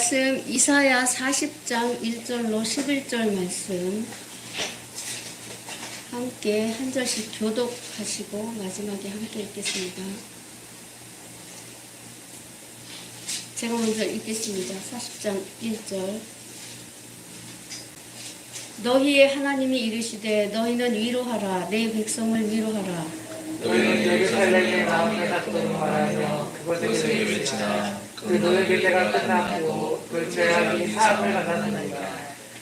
말씀 이사야 40장 1절로 11절 말씀 함께 한 절씩 교독하시고 마지막에 함께 읽겠습니다. 제가 먼저 읽겠습니다. 40장 1절. 너희의 하나님이 이르시되 너희는 위로하라. 내 백성을 위로하라. 너희는 예루살렘의 마음을 갖고 말하며 그것에게 외치라. 그 너희에게 때가 끝났고 그 죄악이 사함을 받았느니라.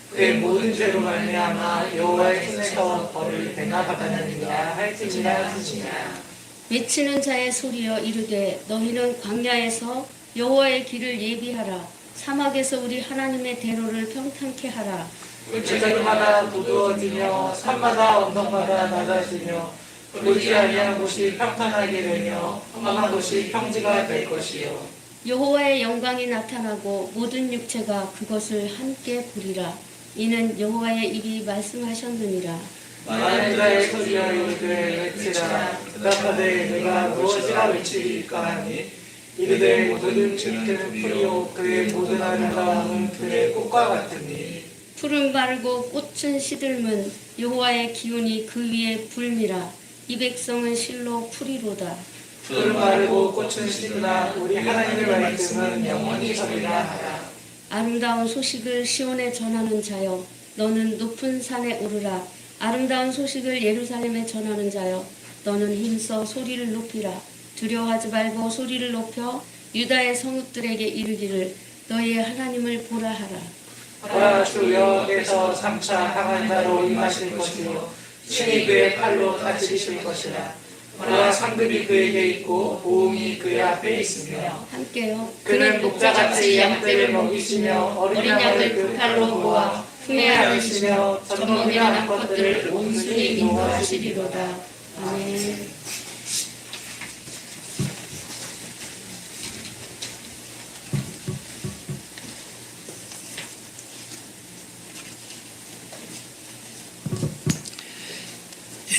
그의 모든 죄로 말미암아 여호와의 손에서 벌을 대납받았느니라 할지니라. 외치는 자의 소리여 이르되 너희는 광야에서 여호와의 길을 예비하라. 사막에서 우리 하나님의 대로를 평탄케 하라. 물체들마다 부두어지며 산마다 언덕마다 낮아지며 보이지 아니한 곳이 평탄하게 되며 험한 곳이 평지가 될 것이요. 여호와의 영광이 나타나고 모든 육체가 그것을 함께 보리라. 이는 여호와의 입이 말씀하셨느니라. 많은 자의 소리여 이르되 외치라. 대답하되 내가 무엇이라 외치리까 하니 이르되 모든 육체는 풀이요 그의 모든 아름다움은 그의 꽃과 같으니 푸른 마르고 꽃은 시들면 여호와의 기운이 그 위에 불미라. 이 백성은 실로 풀이로다. 푸른 마르고 꽃은 시드나 우리 하나님의 말씀은 영원히 서리라 하라. 아름다운 소식을 시온에 전하는 자여 너는 높은 산에 오르라. 아름다운 소식을 예루살렘에 전하는 자여 너는 힘써 소리를 높이라. 두려워하지 말고 소리를 높여 유다의 성읍들에게 이르기를 너희의 하나님을 보라 하라. 보라 주 여호와께서 삼차 강한 자로 임하실 것이요 신이 그의 팔로 다치실 것이라. 보라 상급이 그에게 있고 보응이 그의 앞에 있으며 함께요. 그는 목자같이 양떼를 먹이시며 어린 양을 그 팔로 모아 품에 안으시며 젖먹이나 한 것들을 온순히 인도하시리로다. 아멘.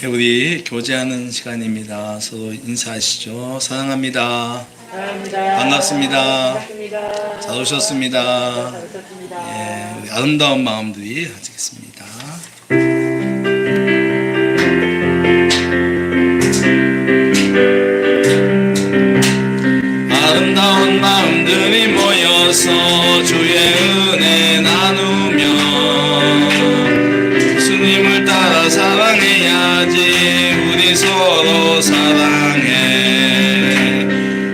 우리 교제하는 시간입니다. 서로 인사하시죠. 사랑합니다. 반갑습니다. 잘 오셨습니다. 예, 우리 아름다운 마음들이 하시겠습니다. 아름다운 마음들이 모여서 주의 은혜 나누며 주님을 따라 사랑해야지. 우리 서로 사랑해.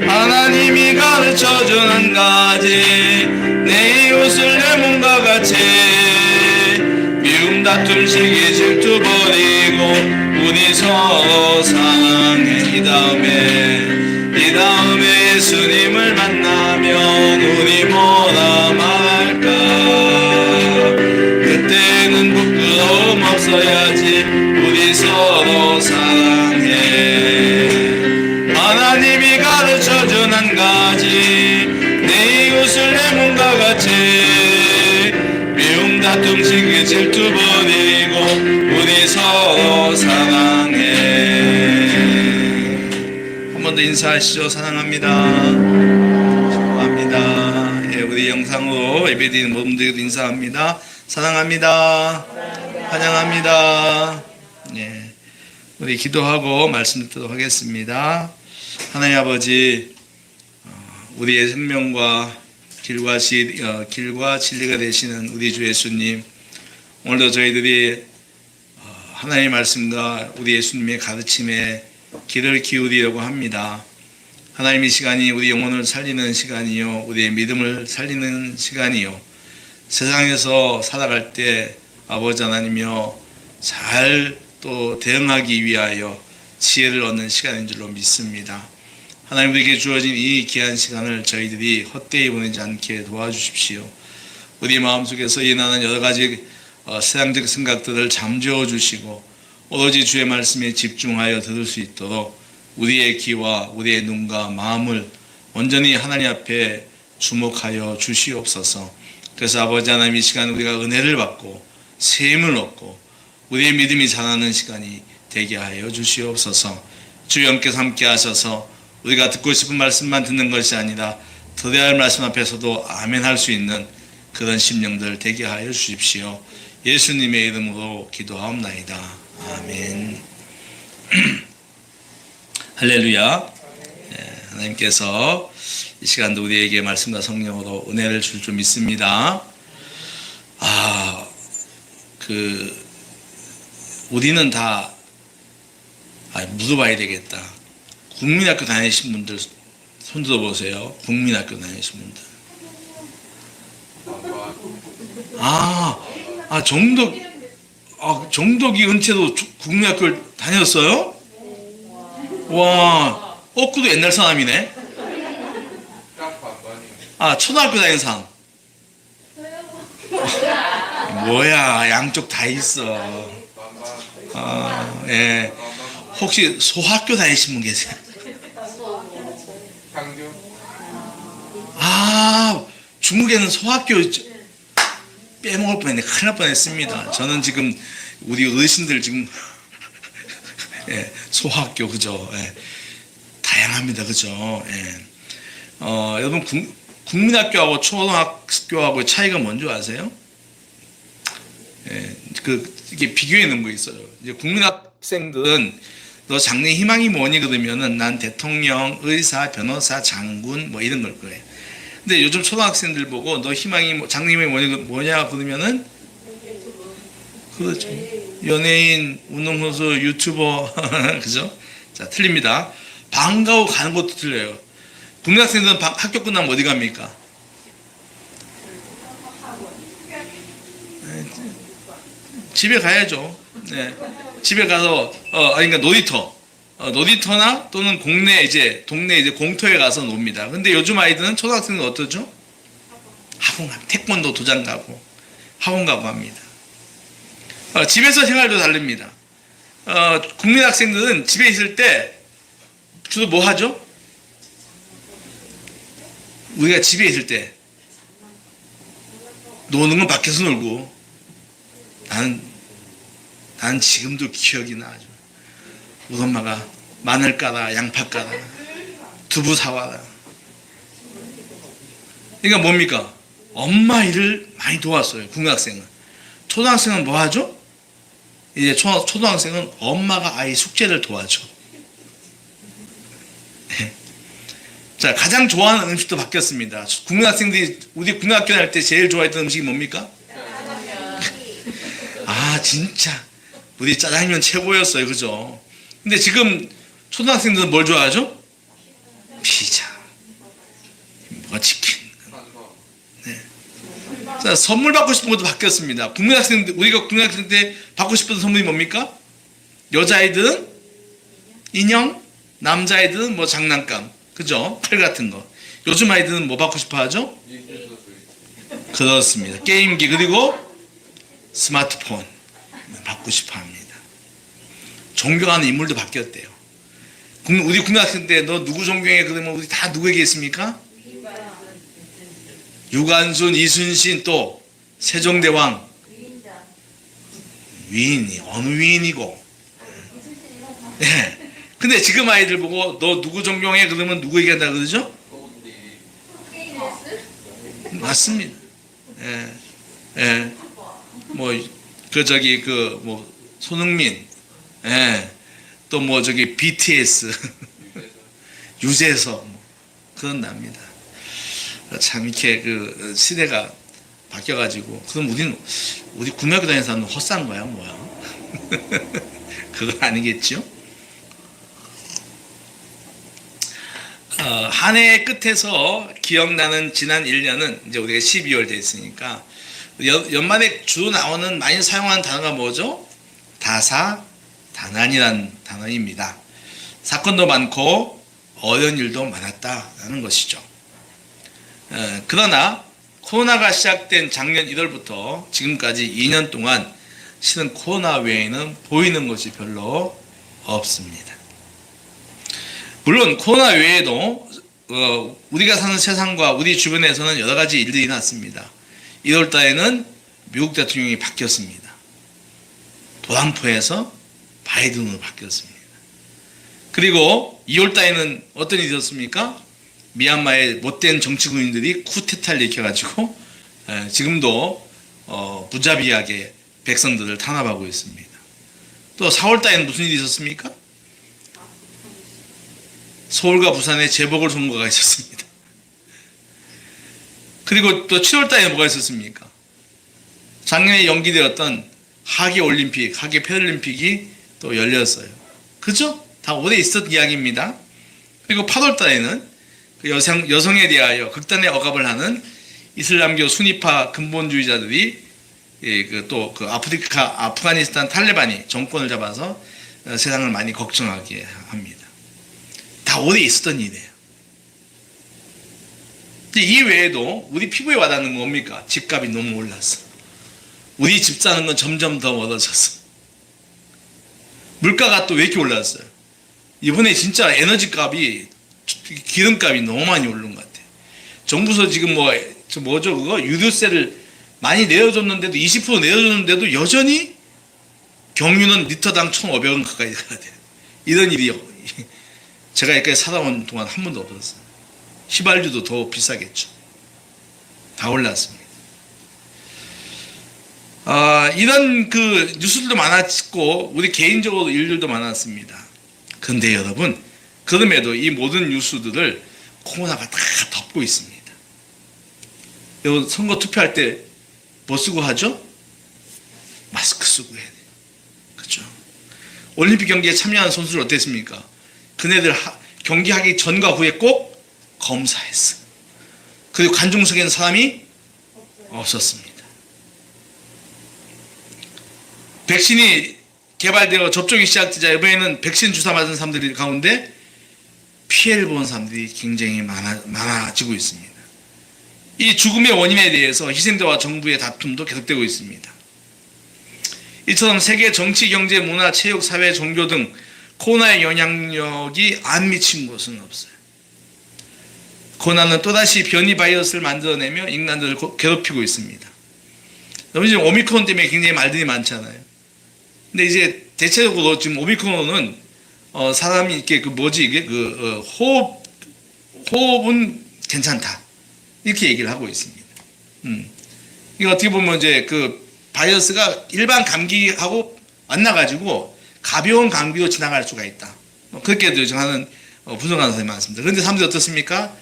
하나님이 가르쳐준 한 가지 내 이웃을 내 몸과 같이 미움 다툼 시기 질투 버리고 우리 서로 사랑해. 이 다음에 예수님을 만나면 우리 뭐라 말할까. 그때는 부끄러움 없어야지. 우리 서로 사랑해. 하나님이 가르쳐준 한 가지 내 이웃을 내 몸과 같이 미움 다툼 시기 질투 버리고 우리 서로 사랑해. 한 번 더 인사하시죠. 사랑합니다. 축복합니다. 예, 우리 영상으로 예배드리는 모든 인사합니다. 사랑합니다. 환영합니다. 예, 우리 기도하고 말씀 듣도록 하겠습니다. 하나님 아버지, 우리의 생명과 길과 진리가 되시는 우리 주 예수님, 오늘도 저희들이 하나님의 말씀과 우리 예수님의 가르침에 귀를 기울이려고 합니다. 하나님 이 시간이 우리 영혼을 살리는 시간이요, 우리의 믿음을 살리는 시간이요, 세상에서 살아갈 때 아버지 하나님이여 잘 또 대응하기 위하여 지혜를 얻는 시간인 줄로 믿습니다. 하나님 우리에게 주어진 이 귀한 시간을 저희들이 헛되이 보내지 않게 도와주십시오. 우리 마음속에서 일어나는 여러 가지 세상적 생각들을 잠재워 주시고 오로지 주의 말씀에 집중하여 들을 수 있도록 우리의 귀와 우리의 눈과 마음을 온전히 하나님 앞에 주목하여 주시옵소서. 그래서 아버지 하나님 이 시간 우리가 은혜를 받고 세임을 얻고 우리의 믿음이 자라는 시간이 되게 하여 주시옵소서. 주 영께서 함께 하셔서 우리가 듣고 싶은 말씀만 듣는 것이 아니라 들어야 할 말씀 앞에서도 아멘 할 수 있는 그런 심령들 되게 하여 주십시오. 예수님의 이름으로 기도하옵나이다. 아멘. 할렐루야. 하나님께서 이 시간도 우리에게 말씀과 성령으로 은혜를 줄 줄 믿습니다. 우리는 다 물어봐야 되겠다. 국민학교 다니신 분들 손 들어보세요. 국민학교 다니신 분들. 정덕이 은퇴도 국민학교를 다녔어요? 와, 옥구도 옛날 사람이네. 초등학교 다닌 사람. 뭐야, 양쪽 다 있어. 예. 혹시 소학교 다니신 분 계세요? 중국에는 소학교 빼먹을 뻔했네. 큰일 날 뻔했습니다. 저는 지금 우리 어르신들 지금 예, 소학교 그죠? 예, 다양합니다, 그죠? 예. 여러분 국민학교하고 초등학교하고 차이가 뭔지 아세요? 예, 이게 비교해 놓은 거 있어요. 이제 국민학생들은 너 장래 희망이 뭐니 그러면은 난 대통령, 의사, 변호사, 장군 뭐 이런 걸 거예요. 근데 요즘 초등학생들 보고 너 희망이 장래 희망이 뭐냐 그러면은 그렇죠. 연예인, 운동선수, 유튜버 그죠? 자, 틀립니다. 방과후 가는 것도 틀려요. 국민학생들은 학교 끝나면 어디 갑니까? 집에 가야죠. 네. 집에 가서 그러니까 놀이터나 또는 동네 이제 공터에 가서 놉니다. 근데 요즘 아이들은 초등학생은 어떠죠? 학원 가고 태권도 도장 가고 학원 가고 합니다. 집에서 생활도 다릅니다. 국민학생들은 집에 있을 때 주로 뭐 하죠? 우리가 집에 있을 때 노는 건 밖에서 놀고 나는 지금도 기억이 나죠. 우리 엄마가 마늘 까라, 양파 까라, 두부 사와라. 그러니까 뭡니까? 엄마 일을 많이 도왔어요. 국민학생은. 초등학생은 뭐 하죠? 이제 초등학생은 엄마가 아이 숙제를 도와줘. 네. 자, 가장 좋아하는 음식도 바뀌었습니다. 국민학생들이 우리 국민학교 다닐 때 제일 좋아했던 음식이 뭡니까? 진짜 우리 짜장면 최고였어요, 그죠? 근데 지금 초등학생들은 뭘 좋아하죠? 피자, 뭐 치킨. 네. 자, 선물 받고 싶은 것도 바뀌었습니다. 우리가 국민학생 때 받고 싶은 선물이 뭡니까? 여자아이들은 인형, 남자아이들은 뭐 장난감, 그죠? 칼 같은 거. 요즘 아이들은 뭐 받고 싶어 하죠? 그렇습니다. 게임기 그리고 스마트폰 받고 싶어 합니다. 존경하는 인물도 바뀌었대요. 우리 국민학생 때 너 누구 존경해? 그러면 우리 다 누구 얘기했습니까? 유관순, 이순신, 또 세종대왕. 위인이 어느 위인이고. 네. 근데 지금 아이들 보고 너 누구 존경해? 그러면 누구 얘기한다 그러죠? 맞습니다. 예. 예. 손흥민, 예. 또 BTS, 유재석, 그런 납니다. 참, 이렇게 시대가 바뀌어가지고, 그럼 우리 국민학교 다니는 사람은 헛산 거야, 뭐야? 그건 아니겠죠? 한 해의 끝에서 기억나는 지난 1년은 이제 우리가 12월 됐으니까, 연말에 주로 나오는 많이 사용하는 단어가 뭐죠? 다사다난이라는 단어입니다. 사건도 많고 어려운 일도 많았다라는 것이죠. 그러나 코로나가 시작된 작년 1월부터 지금까지 2년 동안 실은 코로나 외에는 보이는 것이 별로 없습니다. 물론 코로나 외에도 우리가 사는 세상과 우리 주변에서는 여러 가지 일들이 났습니다. 1월 달에는 미국 대통령이 바뀌었습니다. 트럼프에서 바이든으로 바뀌었습니다. 그리고 2월 달에는 어떤 일이 있었습니까? 미얀마의 못된 정치군인들이 쿠데타를 일으켜가지고 지금도 무자비하게 백성들을 탄압하고 있습니다. 또 4월 달에는 무슨 일이 있었습니까? 서울과 부산에 재보궐선거가 있었습니다. 그리고 또 7월 달에 뭐가 있었습니까? 작년에 연기되었던 하계올림픽, 하계 패럴림픽이 또 열렸어요. 그죠? 다 오래 있었던 이야기입니다. 그리고 8월 달에는 그 여성에 대하여 극단의 억압을 하는 이슬람교 순위파 근본주의자들이 또 그 아프가니스탄 탈레반이 정권을 잡아서 세상을 많이 걱정하게 합니다. 다 오래 있었던 일이에요. 이 외에도 우리 피부에 와닿는 건 뭡니까? 집값이 너무 올랐어. 우리 집 사는 건 점점 더 멀어졌어. 물가가 또 왜 이렇게 올랐어요? 이번에 진짜 에너지 값이, 기름값이 너무 많이 오른 것 같아요. 정부에서 지금 뭐죠? 그거 유류세를 많이 내려줬는데도 20% 내려줬는데도 여전히 경유는 리터당 1,500원 가까이 가야 돼요. 이런 일이요. 제가 여기까지 살아온 동안 한 번도 없었어요. 휘발유도 더 비싸겠죠. 다 올랐습니다. 이런 그 뉴스들도 많았고 우리 개인적으로 일들도 많았습니다. 그런데 여러분, 그럼에도 이 모든 뉴스들을 코로나가 다 덮고 있습니다. 여러분, 선거 투표할 때 뭐 쓰고 하죠? 마스크 쓰고 해야 돼요. 그렇죠? 올림픽 경기에 참여한 선수들 어땠습니까? 그네들 경기하기 전과 후에 꼭 검사했어. 그리고 관중석에는 사람이 없었습니다. 백신이 개발되어 접종이 시작되자 이번에는 백신 주사 맞은 사람들 가운데 피해를 본 사람들이 굉장히 많아지고 있습니다. 이 죽음의 원인에 대해서 희생자와 정부의 다툼도 계속되고 있습니다. 이처럼 세계 정치, 경제, 문화, 체육, 사회, 종교 등 코로나의 영향력이 안 미친 곳은 없어요. 코로나는 또다시 변이 바이러스를 만들어내며 인간들을 괴롭히고 있습니다. 여러분, 지금 오미크론 때문에 굉장히 말들이 많잖아요. 근데 이제 대체적으로 지금 오미크론은 사람이 이렇게 호흡은 괜찮다. 이렇게 얘기를 하고 있습니다. 이거 어떻게 보면 이제 그 바이러스가 일반 감기하고 만나가지고 가벼운 감기로 지나갈 수가 있다. 그렇게도 하는 분석하는 사람이 많습니다. 그런데 사람들이 어떻습니까?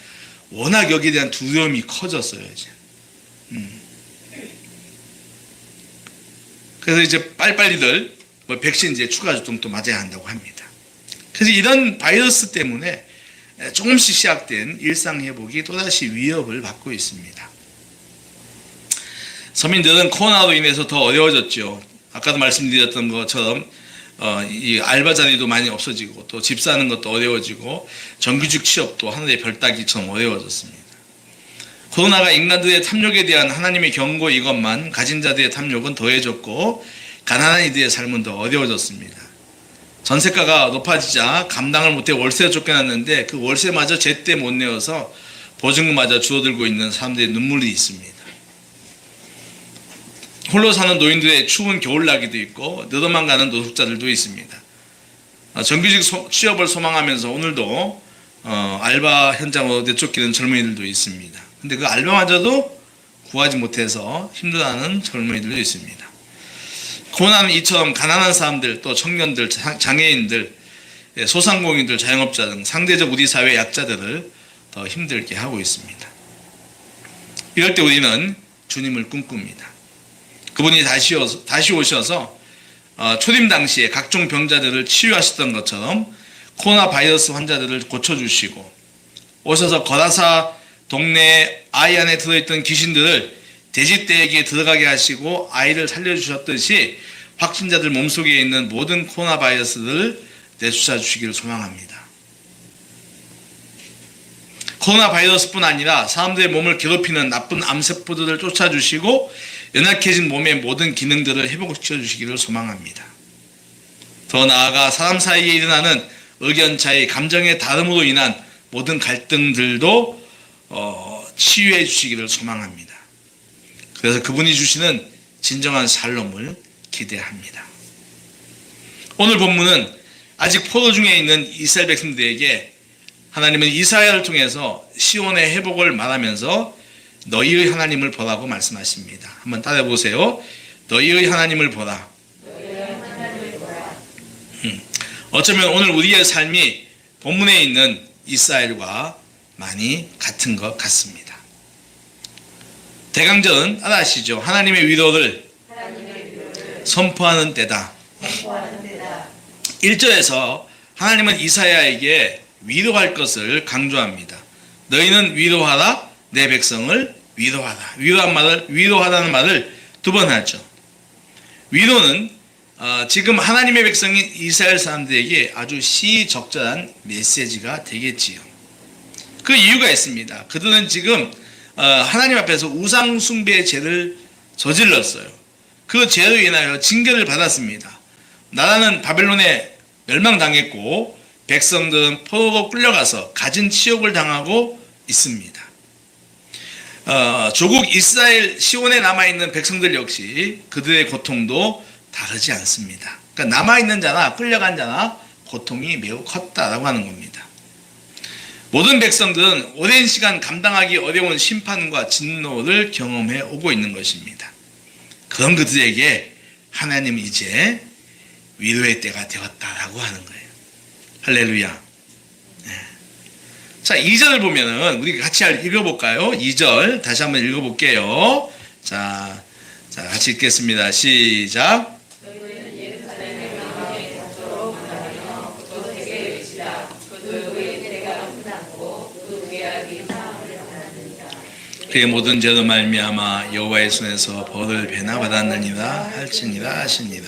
워낙 여기에 대한 두려움이 커졌어요, 이제. 그래서 이제 빨리빨리들 백신 이제 추가 접종도 맞아야 한다고 합니다. 그래서 이런 바이러스 때문에 조금씩 시작된 일상 회복이 또다시 위협을 받고 있습니다. 서민들은 코로나로 인해서 더 어려워졌죠. 아까도 말씀드렸던 것처럼 이 알바 자리도 많이 없어지고 또 집 사는 것도 어려워지고 정규직 취업도 하늘의 별따기처럼 어려워졌습니다. 코로나가 인간들의 탐욕에 대한 하나님의 경고 이것만 가진 자들의 탐욕은 더해졌고 가난한 이들의 삶은 더 어려워졌습니다. 전세가가 높아지자 감당을 못해 월세로 쫓겨났는데 그 월세마저 제때 못 내어서 보증금마저 줄어들고 있는 사람들의 눈물이 있습니다. 홀로 사는 노인들의 추운 겨울나기도 있고 늦어만 가는 노숙자들도 있습니다. 정규직 취업을 소망하면서 오늘도 알바 현장으로 내쫓기는 젊은이들도 있습니다. 근데 그 알바마저도 구하지 못해서 힘들어하는 젊은이들도 있습니다. 코로나는 이처럼 가난한 사람들, 또 청년들, 장애인들, 소상공인들, 자영업자 등 상대적 우리 사회 약자들을 더 힘들게 하고 있습니다. 이럴 때 우리는 주님을 꿈꿉니다. 그분이 다시 오셔서 초림 당시에 각종 병자들을 치유하셨던 것처럼 코로나 바이러스 환자들을 고쳐주시고 오셔서 거라사 동네 아이 안에 들어있던 귀신들을 돼지떼에게 들어가게 하시고 아이를 살려주셨듯이 확진자들 몸속에 있는 모든 코로나 바이러스들을 내쫓아 주시기를 소망합니다. 코로나 바이러스뿐 아니라 사람들의 몸을 괴롭히는 나쁜 암세포들을 쫓아주시고 연약해진 몸의 모든 기능들을 회복시켜 주시기를 소망합니다. 더 나아가 사람 사이에 일어나는 의견 차이, 감정의 다름으로 인한 모든 갈등들도 치유해 주시기를 소망합니다. 그래서 그분이 주시는 진정한 샬롬을 기대합니다. 오늘 본문은 아직 포로 중에 있는 이스라엘 백성들에게 하나님은 이사야를 통해서 시온의 회복을 말하면서 너희의 하나님을 보라고 말씀하십니다. 한번 따라해 보세요. 너희의 하나님을 보라. 어쩌면 오늘 우리의 삶이 본문에 있는 이스라엘과 많이 같은 것 같습니다. 대강절은 알아시죠? 하나님의 위로를 선포하는 때다. 1절에서 하나님은 이사야에게 위로할 것을 강조합니다. 너희는 위로하라, 내 백성을 위로하라. 위로하라는 말을 2번 하죠. 위로는 지금 하나님의 백성인 이스라엘 사람들에게 아주 시적절한 메시지가 되겠지요. 그 이유가 있습니다. 그들은 지금 하나님 앞에서 우상 숭배의 죄를 저질렀어요. 그 죄로 인하여 징계를 받았습니다. 나라는 바벨론에 멸망당했고 백성들은 포로로 끌려가서 갖은 치욕을 당하고 있습니다. 조국 이스라엘 시온에 남아있는 백성들 역시 그들의 고통도 다르지 않습니다. 그러니까 남아있는 자나 끌려간 자나 고통이 매우 컸다라고 하는 겁니다. 모든 백성들은 오랜 시간 감당하기 어려운 심판과 진노를 경험해 오고 있는 것입니다. 그런 그들에게 하나님은 이제 위로의 때가 되었다라고 하는 거예요. 할렐루야. 네. 자, 2절을 보면은 우리 같이 읽어볼까요? 2절 다시 한번 읽어볼게요. 자, 같이 읽겠습니다. 시작. 그의 모든 죄로 말미암아 여호와의 손에서 벌을 배나 받았느니라 할지니라 하시니라.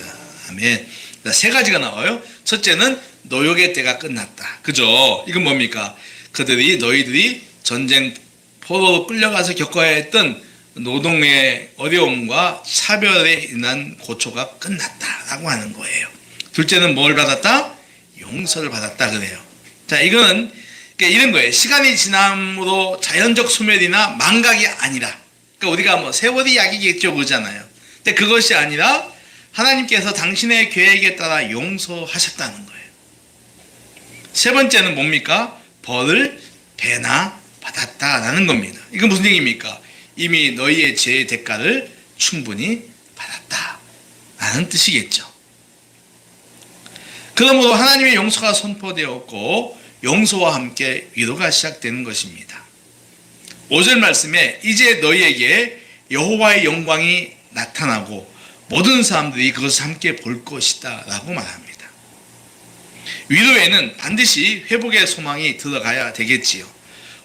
아멘. 세 가지가 나와요. 첫째는 노역의 때가 끝났다. 그죠? 이건 뭡니까? 너희들이 전쟁 포로로 끌려가서 겪어야 했던 노동의 어려움과 차별에 인한 고초가 끝났다라고 하는 거예요. 둘째는 뭘 받았다? 용서를 받았다 그래요. 자, 이거는 이런 거예요. 시간이 지남으로 자연적 소멸이나 망각이 아니라, 그러니까 우리가 뭐 세월이 약이겠죠 그러잖아요. 근데 그것이 아니라 하나님께서 당신의 계획에 따라 용서하셨다는 거예요. 세 번째는 뭡니까? 벌을 배나 받았다라는 겁니다. 이건 무슨 얘기입니까? 이미 너희의 죄의 대가를 충분히 받았다라는 뜻이겠죠. 그러므로 하나님의 용서가 선포되었고 용서와 함께 위로가 시작되는 것입니다. 5절 말씀에 이제 너희에게 여호와의 영광이 나타나고 모든 사람들이 그것을 함께 볼 것이다 라고 말합니다. 위로에는 반드시 회복의 소망이 들어가야 되겠지요.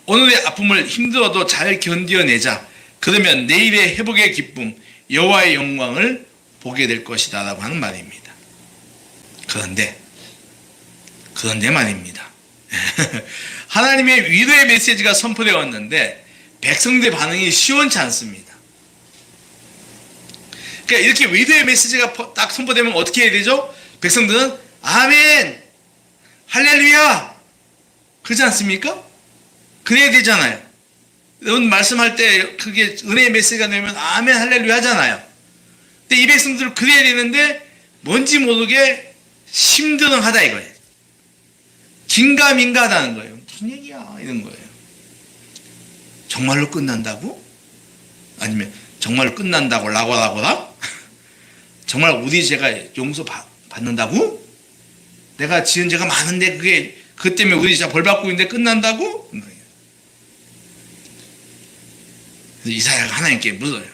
오늘의 아픔을 힘들어도 잘 견뎌내자. 그러면 내일의 회복의 기쁨, 여호와의 영광을 보게 될 것이다 라고 하는 말입니다. 그런데 말입니다. 하나님의 위로의 메시지가 선포되어 왔는데 백성들의 반응이 시원치 않습니다. 그러니까 이렇게 위로의 메시지가 딱 선포되면 어떻게 해야 되죠? 백성들은 아멘, 할렐루야 그러지 않습니까? 그래야 되잖아요. 여러분 말씀할 때 그게 은혜의 메시지가 되면 아멘 할렐루야 하잖아요. 근데 이 백성들은 그래야 되는데 뭔지 모르게 심드렁하다 이거예요. 긴가민가하다는 거예요. 무슨 얘기야 이런 거예요. 정말로 끝난다고? 아니면 정말로 끝난다고 라고라? 정말 우리 죄가 용서 받는다고? 내가 지은 죄가 많은데 그것 때문에 우리 진짜 벌 받고 있는데 끝난다고? 이사야가 하나님께 물어요.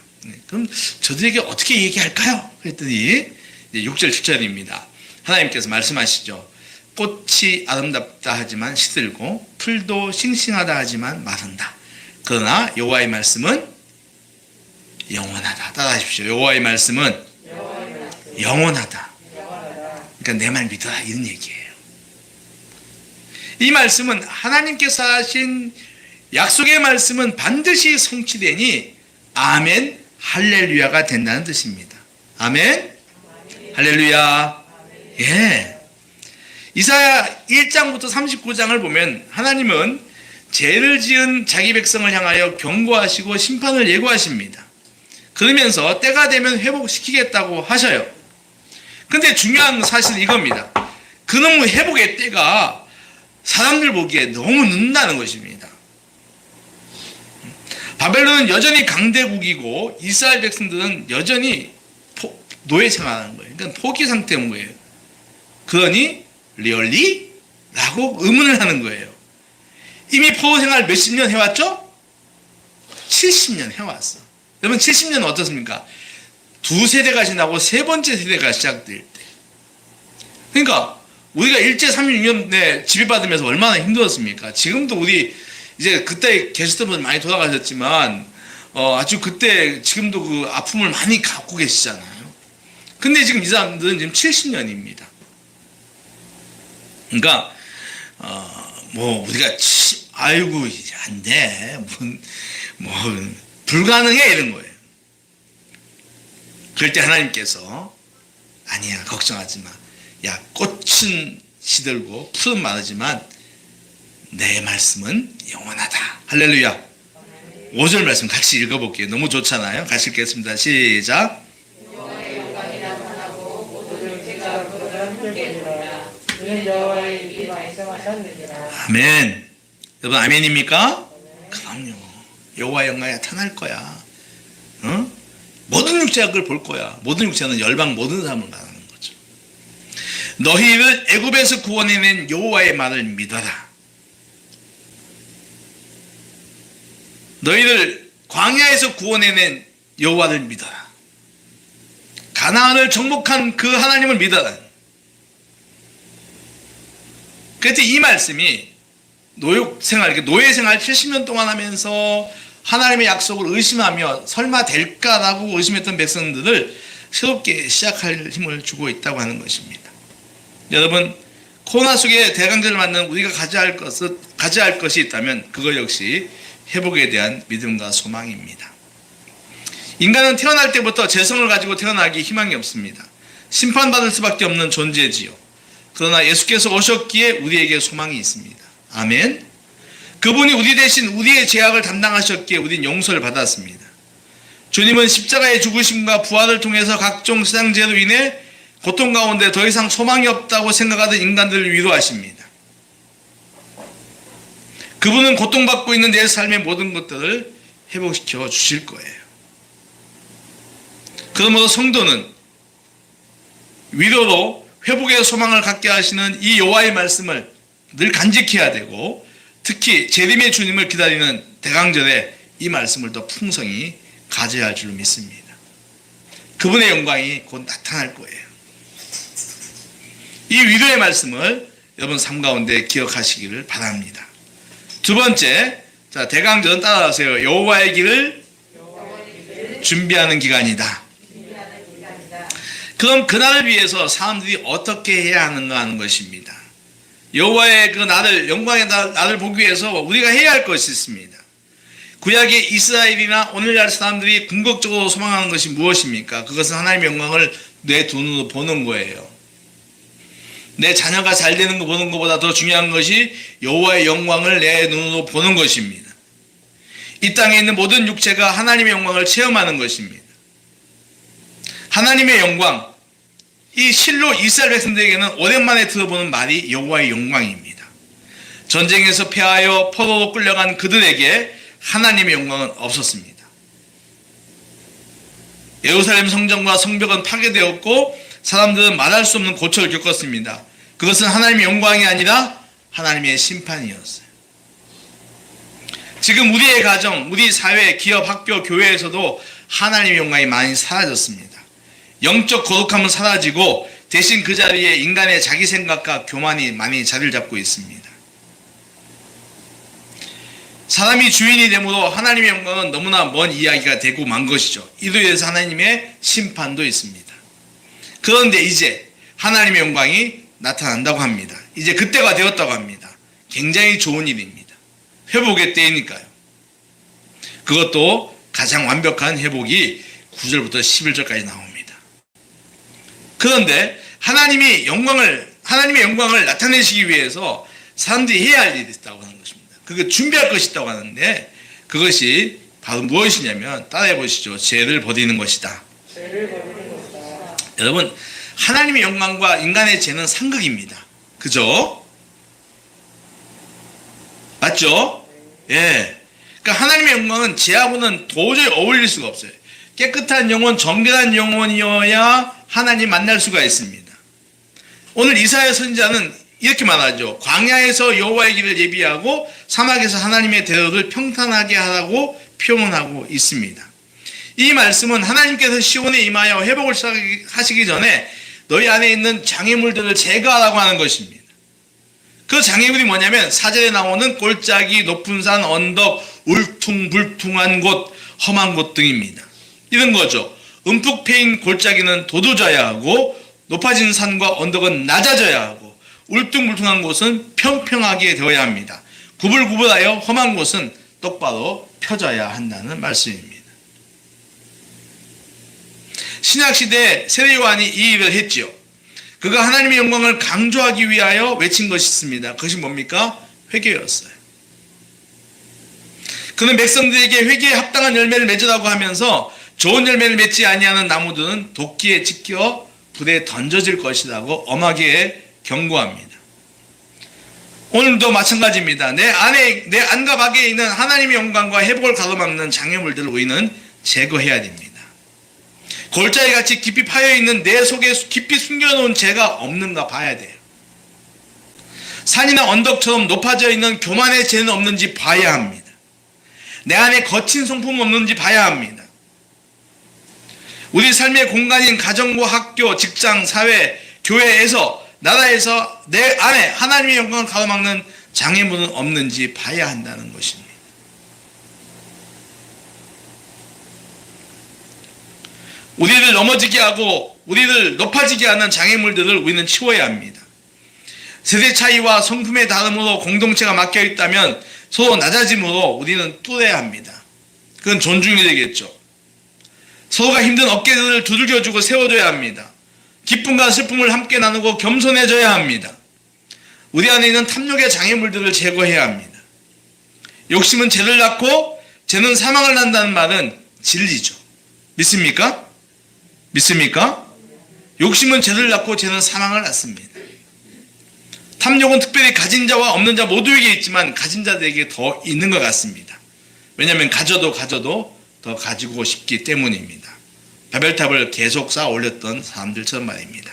그럼 저들에게 어떻게 얘기할까요? 그랬더니 6절 7절입니다. 하나님께서 말씀하시죠. 꽃이 아름답다 하지만 시들고 풀도 싱싱하다 하지만 마른다. 그러나 여호와의 말씀은 영원하다. 따라하십시오. 여호와의 말씀은 영원하다. 그러니까 내 말 믿어라 이런 얘기예요. 이 말씀은 하나님께서 하신 약속의 말씀은 반드시 성취되니 아멘 할렐루야가 된다는 뜻입니다. 아멘 할렐루야. 예. 이사야 1장부터 39장을 보면 하나님은 죄를 지은 자기 백성을 향하여 경고하시고 심판을 예고하십니다. 그러면서 때가 되면 회복시키겠다고 하셔요. 근데 중요한 사실은 이겁니다. 그놈의 회복의 때가 사람들 보기에 너무 늦는다는 것입니다. 바벨론은 여전히 강대국이고 이스라엘 백성들은 여전히 노예 생활하는 거예요. 그러니까 포기 상태인 거예요. 그러니 리얼리? 라고 의문을 하는 거예요. 이미 포로 생활 몇십 년 해왔죠? 70년 해왔어. 여러분 70년은 어떻습니까? 두 세대가 지나고 세 번째 세대가 시작될 때. 그러니까 우리가 일제 36년에 지배받으면서 얼마나 힘들었습니까? 지금도 우리 이제 그때 계셨던 분 많이 돌아가셨지만 아주 그때 지금도 그 아픔을 많이 갖고 계시잖아요. 근데 지금 이 사람들은 지금 70년입니다. 그러니까 뭐 우리가 아이고 이제 안 돼. 뭐 불가능해 이런 거예요. 그럴 때 하나님께서 아니야 걱정하지 마. 야 꽃은 시들고 풀은 마르지만 내 말씀은 영원하다. 할렐루야. 5절 말씀 같이 읽어볼게요. 너무 좋잖아요. 같이 읽겠습니다. 시작. 여호와의 영광이 나타나고 모든 제가 그보다 함께 되리라. 이는 여호와의 입이 말씀하셨느니라. 아멘. 여러분 아멘입니까? 그럼요. 여호와의 영광이 나타날 거야. 어? 모든 육체가 그걸 볼 거야. 모든 육체는 열방 모든 사람을 말하는 거죠. 너희를 애굽에서 구원해낸 여호와의 말을 믿어라. 너희를 광야에서 구원해낸 여호와를 믿어라. 가나안을 정복한 그 하나님을 믿어라. 그때 이 말씀이 노예 생활 70년 동안 하면서 하나님의 약속을 의심하며 설마 될까라고 의심했던 백성들을 새롭게 시작할 힘을 주고 있다고 하는 것입니다. 여러분 코로나 속에 대강제를 맞는 우리가 가져야 할 것이 있다면 그것 역시 회복에 대한 믿음과 소망입니다. 인간은 태어날 때부터 재성을 가지고 태어나기 희망이 없습니다. 심판받을 수밖에 없는 존재지요. 그러나 예수께서 오셨기에 우리에게 소망이 있습니다. 아멘. 그분이 우리 대신 우리의 죄악을 담당하셨기에 우린 용서를 받았습니다. 주님은 십자가의 죽으심과 부활을 통해서 각종 세상죄로 인해 고통 가운데 더 이상 소망이 없다고 생각하던 인간들을 위로하십니다. 그분은 고통받고 있는 내 삶의 모든 것들을 회복시켜 주실 거예요. 그러므로 성도는 위로로 회복의 소망을 갖게 하시는 이 여호와의 말씀을 늘 간직해야 되고 특히 재림의 주님을 기다리는 대강절에 이 말씀을 더 풍성히 가져야 할 줄로 믿습니다. 그분의 영광이 곧 나타날 거예요. 이 위로의 말씀을 여러분 삶 가운데 기억하시기를 바랍니다. 두 번째, 자 대강절은 따라하세요. 여호와의 길을 준비하는 기간이다. 그럼 그날을 위해서 사람들이 어떻게 해야 하는가 하는 것입니다. 여호와의 그 나를 영광의 나를 보기 위해서 우리가 해야 할 것이 있습니다. 구약의 이스라엘이나 오늘날 사람들이 궁극적으로 소망하는 것이 무엇입니까? 그것은 하나님의 영광을 내 두 눈으로 보는 거예요. 내 자녀가 잘 되는 거 보는 것보다 더 중요한 것이 여호와의 영광을 내 눈으로 보는 것입니다. 이 땅에 있는 모든 육체가 하나님의 영광을 체험하는 것입니다. 하나님의 영광, 이 실로 이스라엘 백성들에게는 오랜만에 들어보는 말이 여호와의 영광입니다. 전쟁에서 패하여 포로로 끌려간 그들에게 하나님의 영광은 없었습니다. 예루살렘 성전과 성벽은 파괴되었고 사람들은 말할 수 없는 고초를 겪었습니다. 그것은 하나님의 영광이 아니라 하나님의 심판이었어요. 지금 우리의 가정, 우리 사회, 기업, 학교, 교회에서도 하나님의 영광이 많이 사라졌습니다. 영적 거룩함은 사라지고 대신 그 자리에 인간의 자기 생각과 교만이 많이 자리를 잡고 있습니다. 사람이 주인이 되므로 하나님의 영광은 너무나 먼 이야기가 되고 만 것이죠. 이로 인해서 하나님의 심판도 있습니다. 그런데 이제 하나님의 영광이 나타난다고 합니다. 이제 그때가 되었다고 합니다. 굉장히 좋은 일입니다. 회복의 때이니까요. 그것도 가장 완벽한 회복이 9절부터 11절까지 나옵니다. 그런데 하나님의 영광을 나타내시기 위해서 사람들이 해야 할 일이 있다고 하는 것입니다. 그게 준비할 것이 있다고 하는데 그것이 바로 무엇이냐면 따라해 보시죠. 죄를 버리는 것이다. 여러분 하나님의 영광과 인간의 죄는 상극입니다. 그죠? 맞죠? 예. 그러니까 하나님의 영광은 죄하고는 도저히 어울릴 수가 없어요. 깨끗한 영혼, 정결한 영혼이어야 하나님 만날 수가 있습니다. 오늘 이사야 선지자는 이렇게 말하죠. 광야에서 여호와의 길을 예비하고 사막에서 하나님의 대적을 평탄하게 하라고 표현하고 있습니다. 이 말씀은 하나님께서 시온에 임하여 회복을 시작하시기 전에 너희 안에 있는 장애물들을 제거하라고 하는 것입니다. 그 장애물이 뭐냐면 4절에 나오는 골짜기, 높은 산, 언덕, 울퉁불퉁한 곳, 험한 곳 등입니다. 이런 거죠. 움푹 패인 골짜기는 도도져야 하고 높아진 산과 언덕은 낮아져야 하고 울퉁불퉁한 곳은 평평하게 되어야 합니다. 구불구불하여 험한 곳은 똑바로 펴져야 한다는 말씀입니다. 신약시대 세례요한이 이 일을 했지요. 그가 하나님의 영광을 강조하기 위하여 외친 것이 있습니다. 그것이 뭡니까? 회개였어요. 그는 백성들에게 회개에 합당한 열매를 맺으라고 하면서 좋은 열매를 맺지 아니하는 나무들은 도끼에 찢겨 불에 던져질 것이라고 엄하게 경고합니다. 오늘도 마찬가지입니다. 내 안과 밖에 있는 하나님의 영광과 회복을 가로막는 장애물들을 우리는 제거해야 됩니다. 골짜기같이 깊이 파여있는 내 속에 깊이 숨겨놓은 죄가 없는가 봐야 돼요. 산이나 언덕처럼 높아져 있는 교만의 죄는 없는지 봐야 합니다. 내 안에 거친 성품은 없는지 봐야 합니다. 우리 삶의 공간인 가정과 학교, 직장, 사회, 교회에서, 나라에서 내 안에 하나님의 영광을 가로막는 장애물은 없는지 봐야 한다는 것입니다. 우리를 넘어지게 하고 우리를 높아지게 하는 장애물들을 우리는 치워야 합니다. 세대 차이와 성품의 다름으로 공동체가 막혀 있다면 서로 낮아짐으로 우리는 뚫어야 합니다. 그건 존중이 되겠죠. 서로가 힘든 어깨들을 두들겨주고 세워줘야 합니다. 기쁨과 슬픔을 함께 나누고 겸손해져야 합니다. 우리 안에 있는 탐욕의 장애물들을 제거해야 합니다. 욕심은 죄를 낳고 죄는 사망을 낳는다는 말은 진리죠. 믿습니까? 믿습니까? 욕심은 죄를 낳고 죄는 사망을 낳습니다. 탐욕은 특별히 가진 자와 없는 자 모두에게 있지만 가진 자들에게 더 있는 것 같습니다. 왜냐하면 가져도 더 가지고 싶기 때문입니다. 바벨탑을 계속 쌓아 올렸던 사람들처럼 말입니다.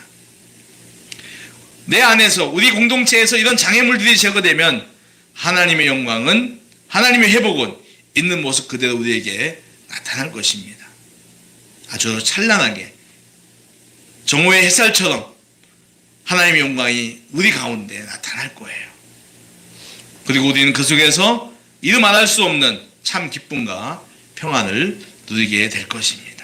내 안에서 우리 공동체에서 이런 장애물들이 제거되면 하나님의 영광은, 하나님의 회복은 있는 모습 그대로 우리에게 나타날 것입니다. 아주 찬란하게 정오의 햇살처럼 하나님의 영광이 우리 가운데 나타날 거예요. 그리고 우리는 그 속에서 이루 말할 수 없는 참 기쁨과 평안을 누리게 될 것입니다.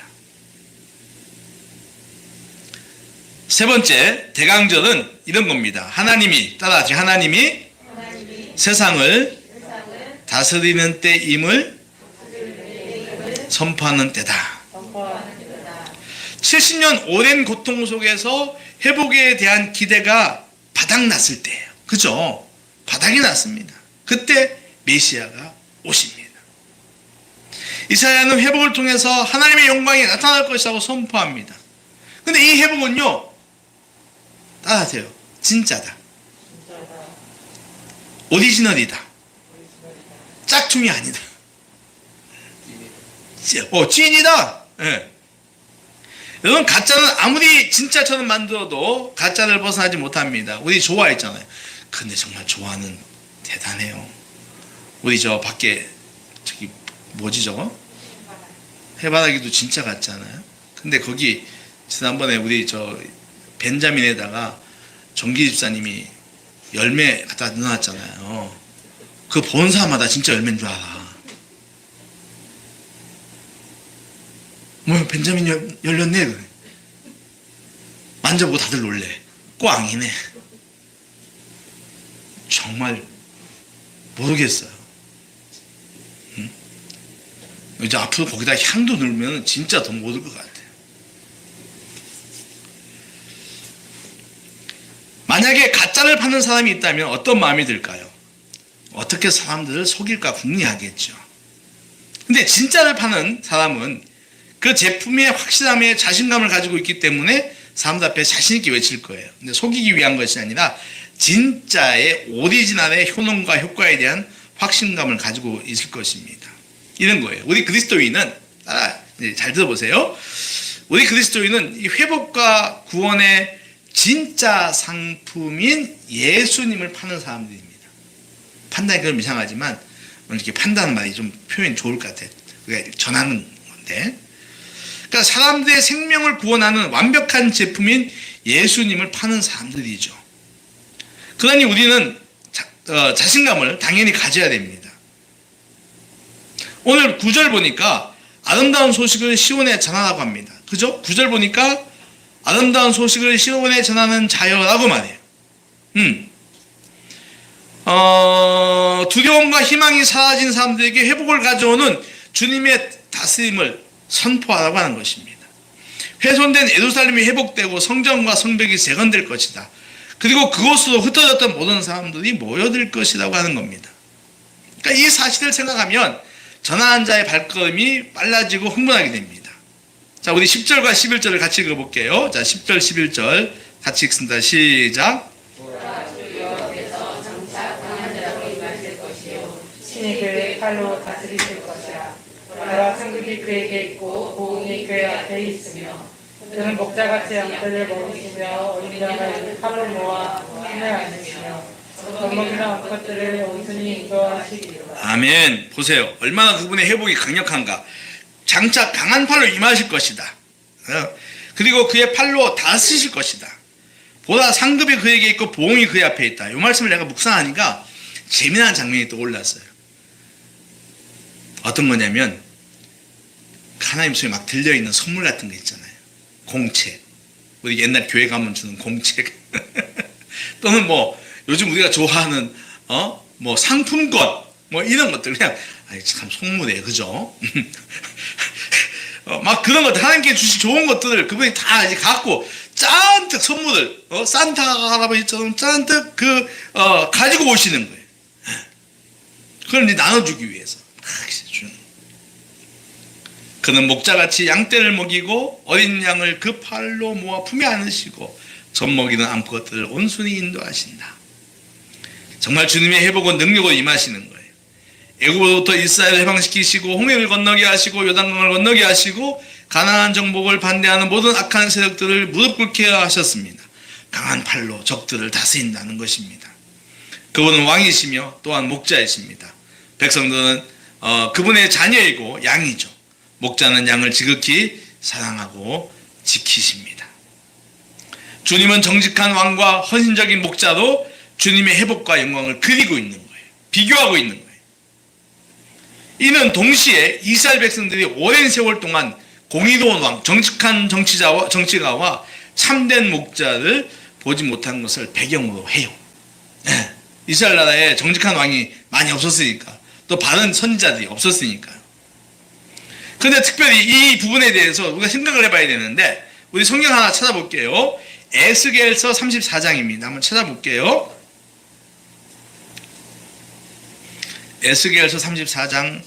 세 번째 대강절은 이런 겁니다. 하나님이 따라하지. 하나님이 세상을 다스리는 때임을 선포하는 때다. 70년 오랜 고통 속에서 회복에 대한 기대가 바닥났을 때예요. 그죠? 바닥이 났습니다. 그때 메시아가 오십니다. 이사야는 회복을 통해서 하나님의 영광이 나타날 것이라고 선포합니다. 근데 이 회복은요, 따라하세요. 진짜다. 오리지널이다. 짝퉁이 아니다. 찐이다. 네. 여러분, 가짜는 아무리 진짜처럼 만들어도 가짜를 벗어나지 못합니다. 우리 좋아했잖아요. 근데 정말 좋아는 대단해요. 우리 저 밖에 저기 뭐지 저거? 해바라기도 진짜 같잖아요. 근데 거기 지난번에 우리 저 벤자민에다가 정기 집사님이 열매 갖다 넣어놨잖아요. 그 본 사람마다 진짜 열매인 줄 알아. 뭐 벤자민 열렸네. 그래. 만져보고 다들 놀래. 꽝이네. 정말 모르겠어요. 응? 이제 앞으로 거기다 향도 넣으면 진짜 더 못 올 것 같아요. 만약에 가짜를 파는 사람이 있다면 어떤 마음이 들까요? 어떻게 사람들을 속일까 궁리하겠죠. 근데 진짜를 파는 사람은 그 제품의 확실함에 자신감을 가지고 있기 때문에 사람들 앞에 자신 있게 외칠 거예요. 근데 속이기 위한 것이 아니라 진짜의 오리지널의 효능과 효과에 대한 확신감을 가지고 있을 것입니다. 이런 거예요. 우리 그리스도인은 잘 들어보세요. 우리 그리스도인은 이 회복과 구원의 진짜 상품인 예수님을 파는 사람들입니다. 판단이 그럼 이상하지만 이렇게 판단하는 말이 좀 표현이 좋을 것 같아요. 그러니까 전하는 건데, 그러니까 사람들의 생명을 구원하는 완벽한 제품인 예수님을 파는 사람들이죠. 그러니 우리는 자신감을 당연히 가져야 됩니다. 오늘 9절 보니까 아름다운 소식을 시온에 전하라고 합니다. 그죠? 9절 보니까 아름다운 소식을 시온에 전하는 자여라고 말해요. 두려움과 희망이 사라진 사람들에게 회복을 가져오는 주님의 다스림을 선포하라고 하는 것입니다. 훼손된 예루살렘이 회복되고 성전과 성벽이 재건될 것이다. 그리고 그곳으로 흩어졌던 모든 사람들이 모여들 것이라고 하는 겁니다. 그러니까 이 사실을 생각하면 전하는 자의 발걸음이 빨라지고 흥분하게 됩니다. 자, 우리 10절과 11절을 같이 읽어볼게요. 자, 10절, 11절 같이 읽습니다. 시작. 신이 그의 팔로 다스리실 것이라. 나라 상급이 그에게 있고 보응이 그의 앞에 있으며 그는 목자같이 양떼를 먹이시며 어린 양을 팔로 모아 품에 안으시며 젖먹이는 암컷들을 온순히 인도하시기로다. 아멘. 보세요. 얼마나 그분의 회복이 강력한가. 장차 강한 팔로 임하실 것이다. 그리고 그의 팔로 다스리실 것이다. 보다 상급이 그에게 있고 보응이 그의 앞에 있다. 이 말씀을 내가 묵상하니까 재미난 장면이 또 올랐어요. 어떤 거냐면 하나님 손에 막 들려있는 선물 같은 거 있잖아요. 공책. 우리 옛날 교회 가면 주는 공책. 또는 뭐 요즘 우리가 좋아하는 뭐 상품권 뭐 이런 것들 그냥 참 속물이에요. 그죠? 막 그런 것들 하나님께 주신 좋은 것들을 그분이 다 이제 갖고 잔뜩 선물을 산타 할아버지처럼 잔뜩 가지고 오시는 거예요. 그걸 이제 나눠주기 위해서 주는. 그는 목자같이 양떼를 먹이고 어린 양을 그 팔로 모아 품에 안으시고 젖먹이는 암컷들을 온순히 인도하신다. 정말 주님의 회복은 능력으로 임하시는 거예요. 애굽으로부터 이스라엘을 해방시키시고 홍해를 건너게 하시고 요단강을 건너게 하시고 가나안 정복을 반대하는 모든 악한 세력들을 무릎 꿇게 하셨습니다. 강한 팔로 적들을 다스린다는 것입니다. 그분은 왕이시며 또한 목자이십니다. 백성들은 그분의 자녀이고 양이죠. 목자는 양을 지극히 사랑하고 지키십니다. 주님은 정직한 왕과 헌신적인 목자로 주님의 회복과 영광을 그리고 있는 거예요. 비교하고 있는 거예요. 이는 동시에 이스라엘 백성들이 오랜 세월 동안 공의로운 왕, 정직한 정치가와 참된 목자를 보지 못한 것을 배경으로 해요. 이스라엘 나라에 정직한 왕이 많이 없었으니까, 또 바른 선지자들이 없었으니까요. 그런데 특별히 이 부분에 대해서 우리가 생각을 해봐야 되는데, 우리 성경 하나 찾아볼게요. 에스겔서 34장입니다. 한번 찾아볼게요. 에스겔서 34장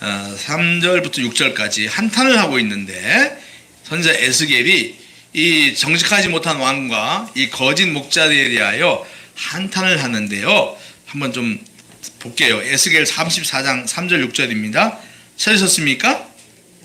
3절부터 6절까지 한탄을 하고 있는데, 선지자 에스겔이 이 정직하지 못한 왕과 이 거짓 목자들에 대하여 한탄을 하는데요. 한번 좀 볼게요. 에스겔 34장 3절 6절입니다. 찾으셨습니까?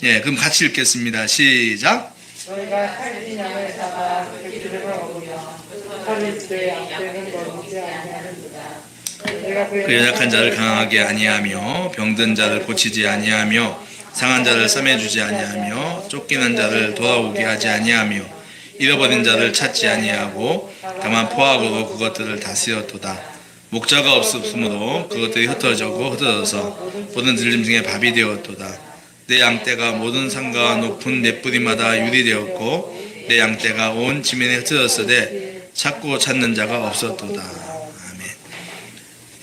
예, 그럼 같이 읽겠습니다. 시작. 너희가 살찐 양을 잡아 그 기름을 먹으며 털을 때 양떼는 먹이지 아니하는도다. 그 연약한 자를 강하게 아니하며 병든 자를 고치지 아니하며 상한 자를 싸매주지 아니하며 쫓기는 자를 돌아오게 하지 아니하며 잃어버린 자를 찾지 아니하고 다만 포악으로 그것들을 다스렸도다. 목자가 없으므로 그것들이 흩어져서 모든 들림 중에 밥이 되었도다. 내 양떼가 모든 산과 높은 넷뿌리마다 유리되었고 내 양떼가 온 지면에 흩어졌으되 찾고 찾는 자가 없었도다. 아멘.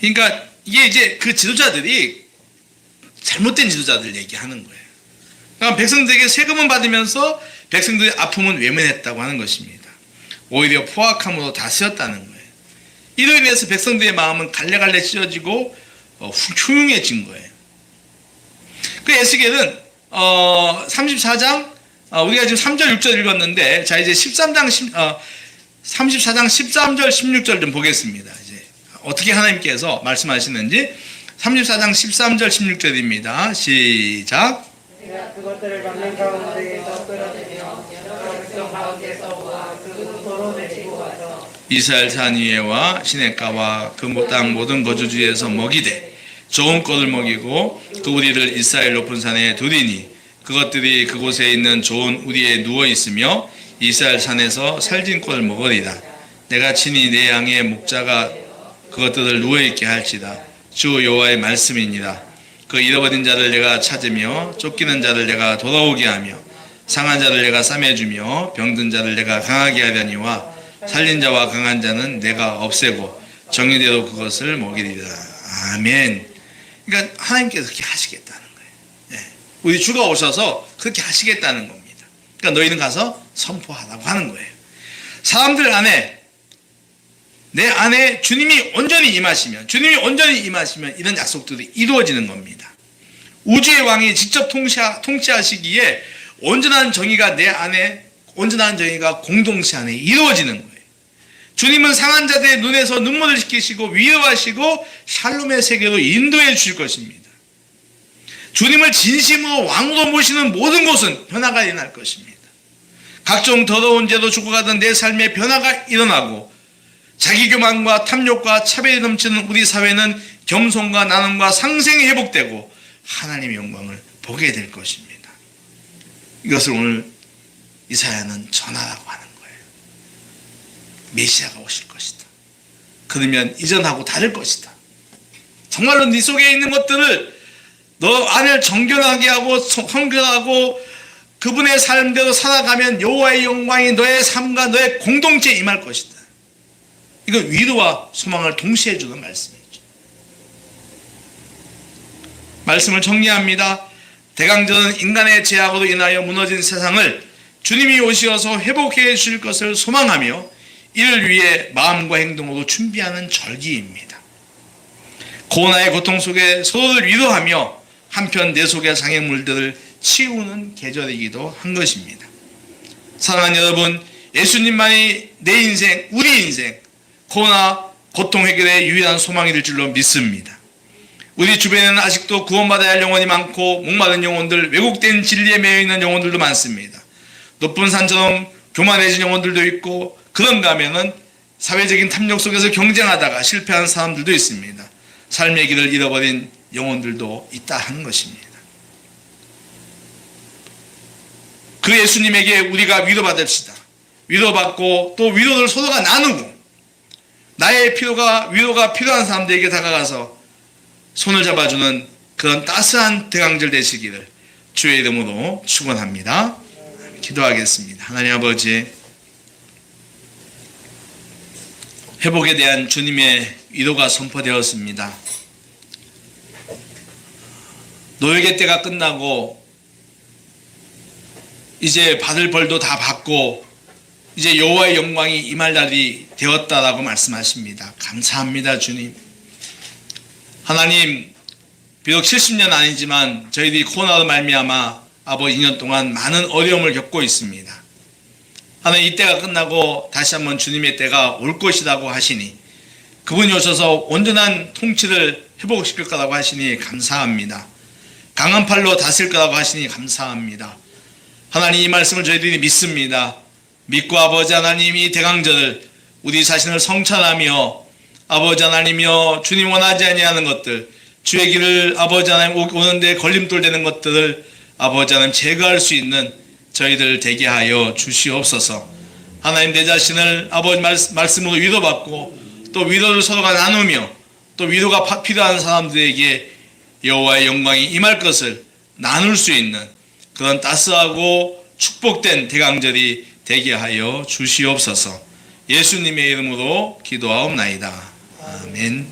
그러니까 이게 이제 그 지도자들이 잘못된 지도자들 얘기하는 거예요. 그러니까 백성들에게 세금은 받으면서 백성들의 아픔은 외면했다고 하는 것입니다. 오히려 포악함으로 다스렸다는 거예요. 이로 인해서 백성들의 마음은 갈래갈래 찢어지고 흉흉해진 거예요. 그 에스겔은 34장 우리가 지금 3절 6절 읽었는데, 자 이제 34장 13절 16절 좀 보겠습니다. 이제 어떻게 하나님께서 말씀하시는지 34장 13절 16절입니다. 시작. 내가 그것들을 막는 가운데에서 끌어내며 여러 백성 가운데서 모아 그 도로 내리고 와서 이스라엘 산 위에와 시냇가와 그 땅 모든 거주지에서 먹이되 좋은 꼴을 먹이고 그 우리를 이스라엘 높은 산에 두리니 그것들이 그곳에 있는 좋은 우리에 누워 있으며 이스라엘 산에서 살진 꼴을 먹으리라. 내가 친히 내 양의 목자가 그것들을 누워 있게 할지라. 주 여호와의 말씀이니라. 그 잃어버린 자를 내가 찾으며 쫓기는 자를 내가 돌아오게 하며 상한 자를 내가 싸매주며 병든 자를 내가 강하게 하려니와 살린 자와 강한 자는 내가 없애고 정의대로 그것을 먹이리라. 아멘. 그러니까 하나님께서 그렇게 하시겠다는 거예요. 예. 우리 주가 오셔서 그렇게 하시겠다는 겁니다. 그러니까 너희는 가서 선포하라고 하는 거예요. 사람들 안에 내 안에 주님이 온전히 임하시면 이런 약속들이 이루어지는 겁니다. 우주의 왕이 직접 통치하시기에 온전한 정의가 내 안에, 온전한 정의가 공동체 안에 이루어지는 거예요. 주님은 상한 자들의 눈에서 눈물을 씻기시고 위로하시고 샬롬의 세계로 인도해 주실 것입니다. 주님을 진심으로 왕으로 모시는 모든 곳은 변화가 일어날 것입니다. 각종 더러운 죄로 죽어가던 내 삶에 변화가 일어나고 자기교만과 탐욕과 차별이 넘치는 우리 사회는 겸손과 나눔과 상생이 회복되고 하나님의 영광을 보게 될 것입니다. 이것을 오늘 이사야는 전하라고 하는 거예요. 메시아가 오실 것이다. 그러면 이전하고 다를 것이다. 정말로 네 속에 있는 것들을 너 안을 정결하게 하고 성결하고 그분의 삶대로 살아가면 여호와의 영광이 너의 삶과 너의 공동체에 임할 것이다. 이거 위로와 소망을 동시에 주는 말씀이죠. 말씀을 정리합니다. 대강절은 인간의 죄악으로 인하여 무너진 세상을 주님이 오시어서 회복해 주실 것을 소망하며 이를 위해 마음과 행동으로 준비하는 절기입니다. 고난의 고통 속에 서로를 위로하며 한편 내 속의 장애물들을 치우는 계절이기도 한 것입니다. 사랑하는 여러분, 예수님만이 내 인생, 우리 인생, 고난, 고통 해결의 유일한 소망이 될 줄로 믿습니다. 우리 주변에는 아직도 구원받아야 할 영혼이 많고 목마른 영혼들, 왜곡된 진리에 매여 있는 영혼들도 많습니다. 높은 산처럼 교만해진 영혼들도 있고 그런가 하면은 사회적인 탐욕 속에서 경쟁하다가 실패한 사람들도 있습니다. 삶의 길을 잃어버린 영혼들도 있다 하는 것입니다. 그 예수님에게 우리가 위로받읍시다. 위로받고 또 위로를 서로가 나누고 나의 위로가 필요한 사람들에게 다가가서 손을 잡아주는 그런 따스한 대강절 되시기를 주의 이름으로 축원합니다. 기도하겠습니다. 하나님 아버지, 회복에 대한 주님의 위로가 선포되었습니다. 노예의 때가 끝나고 이제 받을 벌도 다 받고 이제 여호와의 영광이 임할 날이 되었다라고 말씀하십니다. 감사합니다, 주님. 하나님, 비록 70년 아니지만 저희들이 코로나로 말미암아 아버지 2년 동안 많은 어려움을 겪고 있습니다. 하나님, 이때가 끝나고 다시 한번 주님의 때가 올 것이라고 하시니 그분이 오셔서 온전한 통치를 회복시킬 거라고 하시니 감사합니다. 강한 팔로 다스릴 거라고 하시니 감사합니다. 하나님, 이 말씀을 저희들이 믿습니다. 믿고 아버지 하나님, 이 대강절을 우리 자신을 성찬하며 아버지 하나님이여 주님 원하지 아니하는 것들, 주의 길을 아버지 하나님 오는데 걸림돌 되는 것들을 아버지 하나님 제거할 수 있는 저희들 되게 하여 주시옵소서. 하나님, 내 자신을 아버지 말씀으로 위로받고 또 위로를 서로가 나누며 또 위로가 필요한 사람들에게 여호와의 영광이 임할 것을 나눌 수 있는 그런 따스하고 축복된 대강절이 되게 하여 주시옵소서. 예수님의 이름으로 기도하옵나이다. 아멘.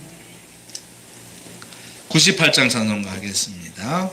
98장 찬송가 하겠습니다.